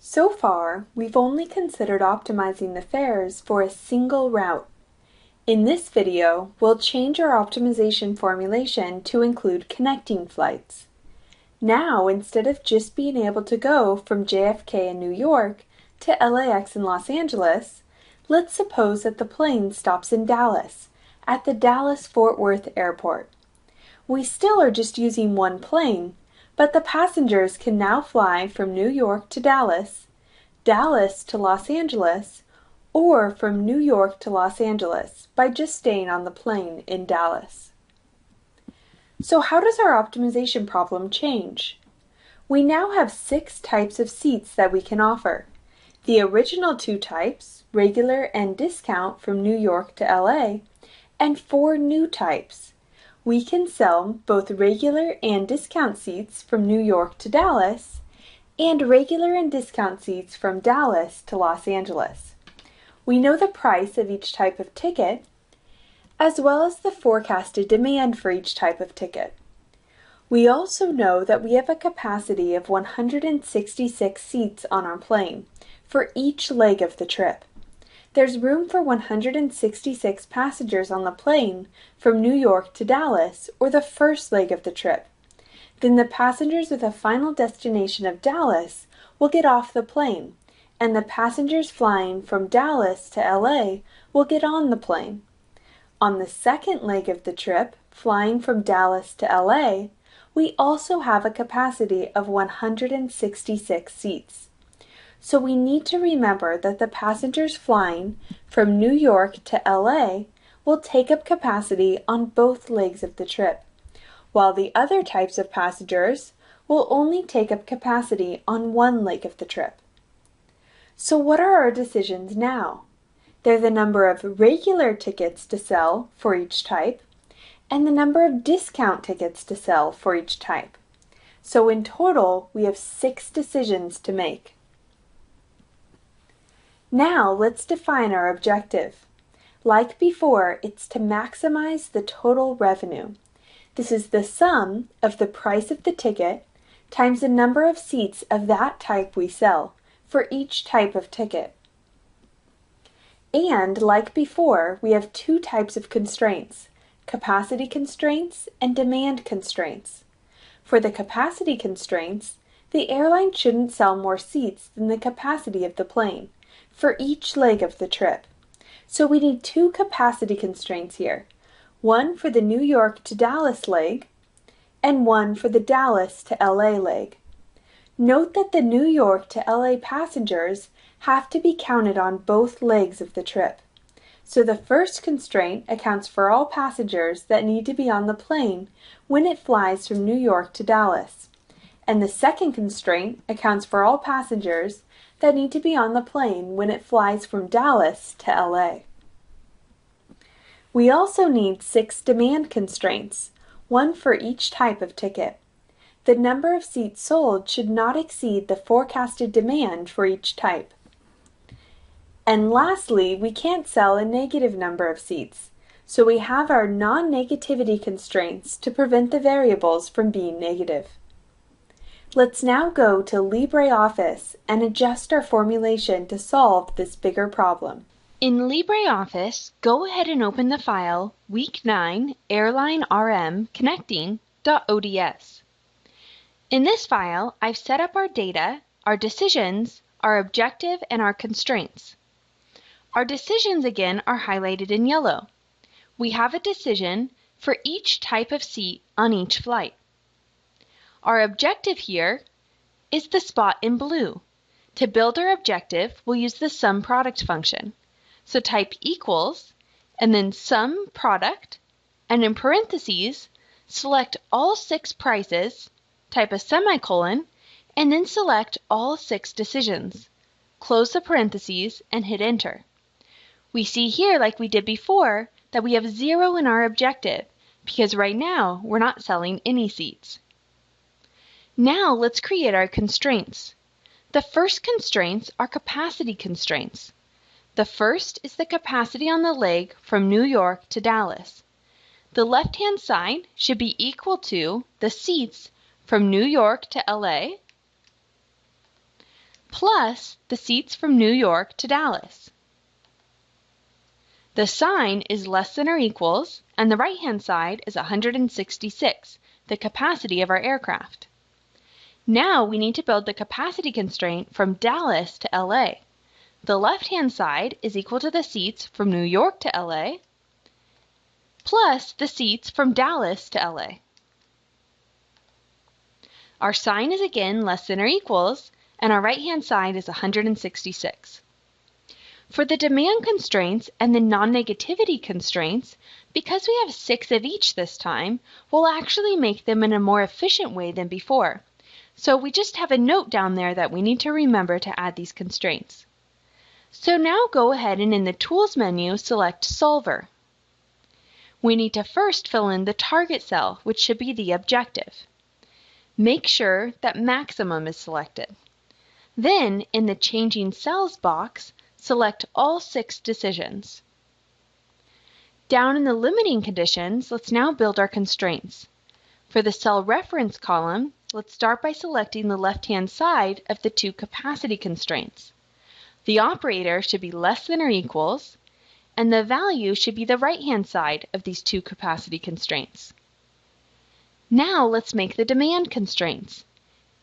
So far, we've only considered optimizing the fares for a single route. In this video, we'll change our optimization formulation to include connecting flights. Now, instead of just being able to go from JFK in New York to LAX in Los Angeles, let's suppose that the plane stops in Dallas, at the Dallas-Fort Worth Airport. We still are just using one plane, but the passengers can now fly from New York to Dallas, Dallas to Los Angeles, or from New York to Los Angeles by just staying on the plane in Dallas. So how does our optimization problem change? We now have 6 types of seats that we can offer. The original 2 types, regular and discount from New York to LA, and 4 new types. We can sell both regular and discount seats from New York to Dallas, and regular and discount seats from Dallas to Los Angeles. We know the price of each type of ticket, as well as the forecasted demand for each type of ticket. We also know that we have a capacity of 166 seats on our plane for each leg of the trip. There's room for 166 passengers on the plane from New York to Dallas, or the first leg of the trip. Then the passengers with a final destination of Dallas will get off the plane, and the passengers flying from Dallas to LA will get on the plane. On the second leg of the trip, flying from Dallas to LA, we also have a capacity of 166 seats. So we need to remember that the passengers flying from New York to LA will take up capacity on both legs of the trip, while the other types of passengers will only take up capacity on one leg of the trip. So what are our decisions now? They're the number of regular tickets to sell for each type and the number of discount tickets to sell for each type. So in total, we have 6 decisions to make. Now let's define our objective. Like before, it's to maximize the total revenue. This is the sum of the price of the ticket times the number of seats of that type we sell for each type of ticket. And like before, we have 2 types of constraints, capacity constraints and demand constraints. For the capacity constraints, the airline shouldn't sell more seats than the capacity of the plane for each leg of the trip. So we need 2 capacity constraints here, one for the New York to Dallas leg and one for the Dallas to LA leg. Note that the New York to LA passengers have to be counted on both legs of the trip. So the first constraint accounts for all passengers that need to be on the plane when it flies from New York to Dallas. And the second constraint accounts for all passengers that need to be on the plane when it flies from Dallas to LA. We also need 6 demand constraints, one for each type of ticket. The number of seats sold should not exceed the forecasted demand for each type. And lastly, we can't sell a negative number of seats, so we have our non-negativity constraints to prevent the variables from being negative. Let's now go to LibreOffice and adjust our formulation to solve this bigger problem. In LibreOffice, go ahead and open the file Week 9 Airline RM Connecting.ods. In this file, I've set up our data, our decisions, our objective, and our constraints. Our decisions again are highlighted in yellow. We have a decision for each type of seat on each flight. Our objective here is the spot in blue. To build our objective, we'll use the SumProduct function. So type equals, and then SumProduct, and in parentheses, select all 6 prices, type a semicolon, and then select all 6 decisions. Close the parentheses and hit enter. We see here, like we did before, that we have 0 in our objective, because right now we're not selling any seats. Now let's create our constraints. The first constraints are capacity constraints. The first is the capacity on the leg from New York to Dallas. The left-hand side should be equal to the seats from New York to LA. plus the seats from New York to Dallas. The sign is less than or equals, and the right-hand side is 166, the capacity of our aircraft. Now we need to build the capacity constraint from Dallas to LA. The left-hand side is equal to the seats from New York to LA, plus the seats from Dallas to LA. Our sign is again less than or equals, and our right-hand side is 166. For the demand constraints and the non-negativity constraints, because we have 6 of each this time, we'll actually make them in a more efficient way than before. So we just have a note down there that we need to remember to add these constraints. So now go ahead and in the Tools menu, select Solver. We need to first fill in the target cell, which should be the objective. Make sure that Maximum is selected. Then, in the Changing Cells box, select all 6 decisions. Down in the limiting conditions, let's now build our constraints. For the cell reference column, let's start by selecting the left-hand side of the 2 capacity constraints. The operator should be less than or equals, and the value should be the right-hand side of these 2 capacity constraints. Now let's make the demand constraints.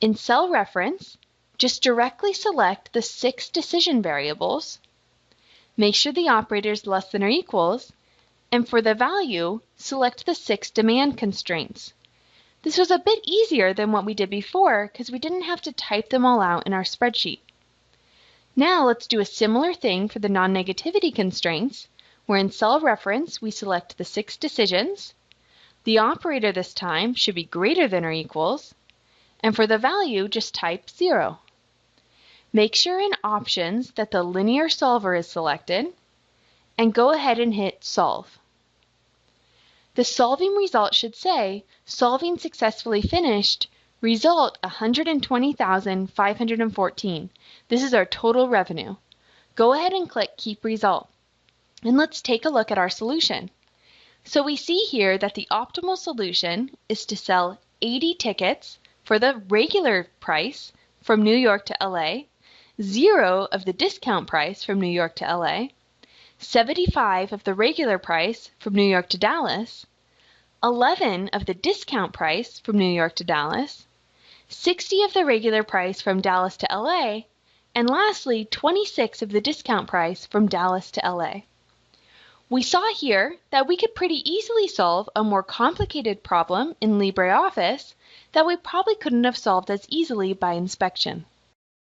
In cell reference, just directly select the 6 decision variables, make sure the operator is less than or equals, and for the value, select the 6 demand constraints. This was a bit easier than what we did before because we didn't have to type them all out in our spreadsheet. Now let's do a similar thing for the non-negativity constraints, where in cell reference we select the 6 decisions. The operator this time should be greater than or equals, and for the value just type 0. Make sure in Options that the linear solver is selected, and go ahead and hit Solve. The solving result should say, Solving successfully finished, result 120,514. This is our total revenue. Go ahead and click Keep Result. And let's take a look at our solution. So we see here that the optimal solution is to sell 80 tickets for the regular price from New York to LA, 0 of the discount price from New York to LA, 75 of the regular price from New York to Dallas, 11 of the discount price from New York to Dallas, 60 of the regular price from Dallas to LA, and lastly, 26 of the discount price from Dallas to LA. We saw here that we could pretty easily solve a more complicated problem in LibreOffice that we probably couldn't have solved as easily by inspection.